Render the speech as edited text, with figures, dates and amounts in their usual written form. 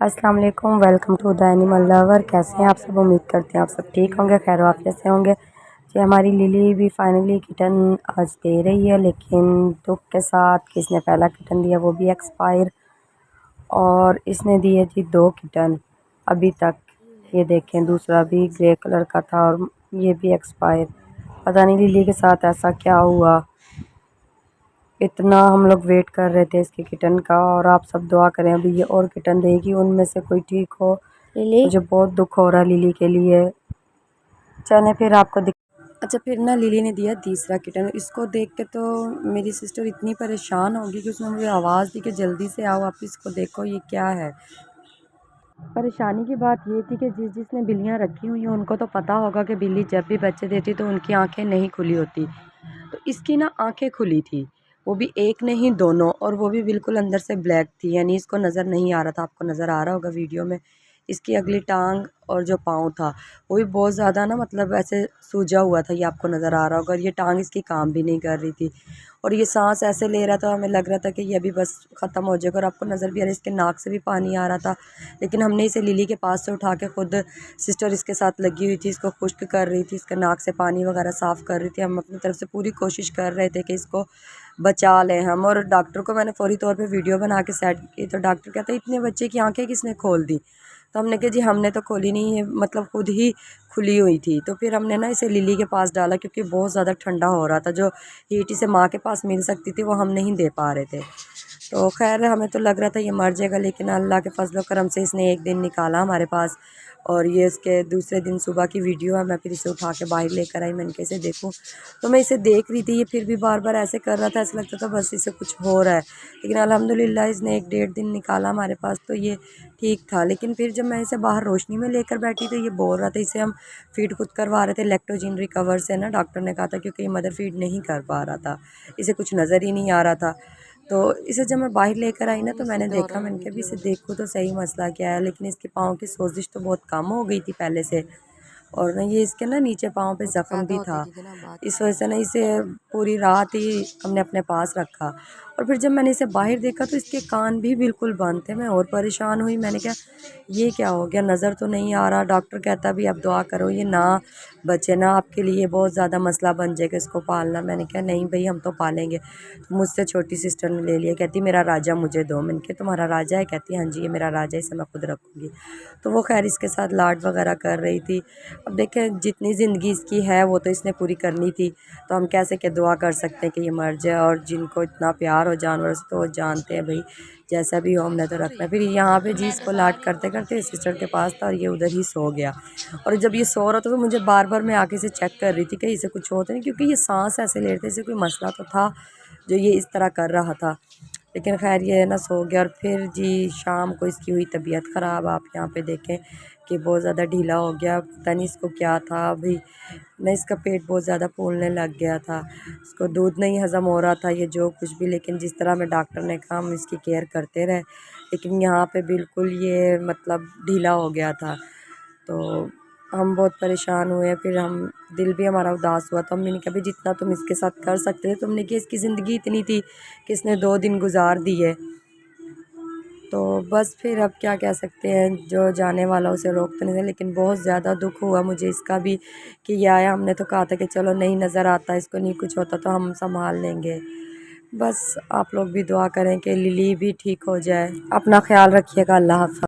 अस्सलाम वालेकुम, welcome to the animal lover. कैसे हैं आप सब? उम्मीद करते हैं आप सब ठीक होंगे, खैर आफियत से होंगे। जी हमारी लिली भी फाइनली किटन आज दे रही है, लेकिन दुख के साथ कि इसने पहला किटन दिया वो भी एक्सपायर, और इसने दिए जी 2 किटन अभी तक। ये देखें, दूसरा भी ग्रे कलर का था और ये भी एक्सपायर। पता नहीं लिली के साथ ऐसा क्या हुआ, इतना हम लोग वेट कर रहे थे इसके किटन का। और आप सब दुआ करें अभी ये और किटन देगी, उनमें से कोई ठीक हो। लिली, मुझे बहुत दुख हो रहा है लिली के लिए। चले फिर आपको अच्छा, फिर ना लिली ने दिया तीसरा किटन। इसको देख के तो मेरी सिस्टर इतनी परेशान होगी कि उसने मुझे आवाज़ दी कि जल्दी से आओ, आप इसको देखो ये क्या है। परेशानी की बात ये थी कि जिसने बिल्लियाँ रखी हुई हैं उनको तो पता होगा कि बिल्ली जब भी बच्चे देती तो उनकी आंखें नहीं खुली होती। तो इसकी ना आंखें खुली थी, वो भी एक नहीं दोनों, और वो भी बिल्कुल अंदर से ब्लैक थी, यानी इसको नज़र नहीं आ रहा था। आपको नज़र आ रहा होगा वीडियो में। इसकी अगली टांग और जो पाँव था वो भी बहुत ज़्यादा ना, मतलब ऐसे सूजा हुआ था, ये आपको नज़र आ रहा होगा। और ये टांग इसकी काम भी नहीं कर रही थी, और ये सांस ऐसे ले रहा था, हमें लग रहा था कि ये अभी बस ख़त्म हो जाएगा। और आपको नज़र भी आ रहा है, इसके नाक से भी पानी आ रहा था। लेकिन हमने इसे लिली के पास से उठा के, खुद सिस्टर इसके साथ लगी हुई थी, इसको खुश्क कर रही थी, इसके नाक से पानी वगैरह साफ़ कर रही थी। हम अपनी तरफ से पूरी कोशिश कर रहे थे कि इसको बचा लें हम। और डॉक्टर को मैंने फौरी तौर पे वीडियो बना के सेंड की, तो डॉक्टर कहता है इतने बच्चे की आंखें किसने खोल दी? तो हमने कहा जी हमने तो खोली नहीं है, मतलब खुद ही खुली हुई थी। तो फिर हमने ना इसे लिली के पास डाला, क्योंकि बहुत ज़्यादा ठंडा हो रहा था। जो हीट इसे माँ के पास मिल सकती थी वो हम नहीं दे पा रहे थे। तो खैर हमें तो लग रहा था ये मर जाएगा, लेकिन अल्लाह के फजल करम से इसने एक दिन निकाला हमारे पास। और ये इसके दूसरे दिन सुबह की वीडियो है। मैं फिर इसे उठा के बाहर लेकर आई, मैंने कैसे देखूं। तो मैं इसे देख रही थी, ये फिर भी बार बार ऐसे कर रहा था, ऐसा लगता था बस इसे कुछ हो रहा है। लेकिन अल्हम्दुलिल्लाह इसने 1-1.5 दिन निकाला हमारे पास, तो ये ठीक था। लेकिन फिर जब मैं इसे बाहर रोशनी में लेकर बैठी तो ये बोल रहा था, इसे हम फीड खुद करवा रहे थे लैक्टोजिन रिकवर से ना, डॉक्टर ने कहा था, क्योंकि ये मदर फीड नहीं कर पा रहा था, इसे कुछ नज़र ही नहीं आ रहा था। तो इसे जब मैं बाहर लेकर आई ना, तो मैंने देखा, मैंने कहा भी इसे देखूँ तो सही मसला क्या है। लेकिन इसके पाँव की सोजिश तो बहुत कम हो गई थी पहले से, और ना ये इसके ना नीचे पाँव पे ज़ख्म भी था। इस वजह से ना इसे पूरी रात ही हमने अपने पास रखा। और फिर जब मैंने इसे बाहर देखा तो इसके कान भी बिल्कुल बंद थे। मैं और परेशान हुई, मैंने कहा ये क्या हो गया, नज़र तो नहीं आ रहा। डॉक्टर कहता भी अब दुआ करो ये ना बचे ना, आपके लिए बहुत ज़्यादा मसला बन जाएगा इसको पालना। मैंने कहा नहीं भाई हम तो पालेंगे। तो मुझसे छोटी सिस्टर ने ले लिया, कहती मेरा राजा मुझे दो। मैंने कहा तुम्हारा राजा है? कहती हाँ जी ये मेरा राजा है, इसे मैं खुद रखूँगी। तो वो खैर इसके साथ लाड वगैरह कर रही थी। अब देखें जितनी ज़िंदगी इसकी है वो तो इसने पूरी करनी थी, तो हम कैसे क्या दुआ कर सकते हैं कि ये मर जाए। और जिनको इतना प्यार हो जानवर से, तो वो जानते हैं भाई जैसा भी हो हमने तो रखना है। फिर यहाँ पे जी इसको लाड करते करते सिस्टर के पास था, और ये उधर ही सो गया। और जब ये सो रहा था तो मुझे बार बार मैं आके इसे चेक कर रही थी कि इसे कुछ होता नहीं, क्योंकि ये सांस ऐसे ले रहे थे, इसे कोई मसला तो था जो ये इस तरह कर रहा था। लेकिन खैर ये ना सो गया। और फिर जी शाम को इसकी हुई तबीयत ख़राब। आप यहाँ पे देखें कि बहुत ज़्यादा ढीला हो गया, पता नहीं इसको क्या था। अभी ना इसका पेट बहुत ज़्यादा फूलने लग गया था, इसको दूध नहीं हज़म हो रहा था, ये जो कुछ भी। लेकिन जिस तरह में डॉक्टर ने कहा हम इसकी केयर करते रहे, लेकिन यहाँ पे बिल्कुल ये मतलब ढीला हो गया था। तो हम बहुत परेशान हुए। फिर हम दिल भी हमारा उदास हुआ। तो अम्मी ने कहा भी जितना तुम इसके साथ कर सकते थे तुमने किया, इसकी ज़िंदगी इतनी थी कि इसने 2 दिन गुजार दिए। तो बस फिर अब क्या कह सकते हैं, जो जाने वाला उसे रोक तो नहीं सकते। लेकिन बहुत ज़्यादा दुख हुआ मुझे इसका भी कि ये आया। हमने तो कहा था कि चलो नहीं नज़र आता, इसको नहीं कुछ होता तो हम संभाल लेंगे। बस आप लोग भी दुआ करें कि लिली भी ठीक हो जाए। अपना ख्याल रखिएगा। अल्लाह हाफ़िज़।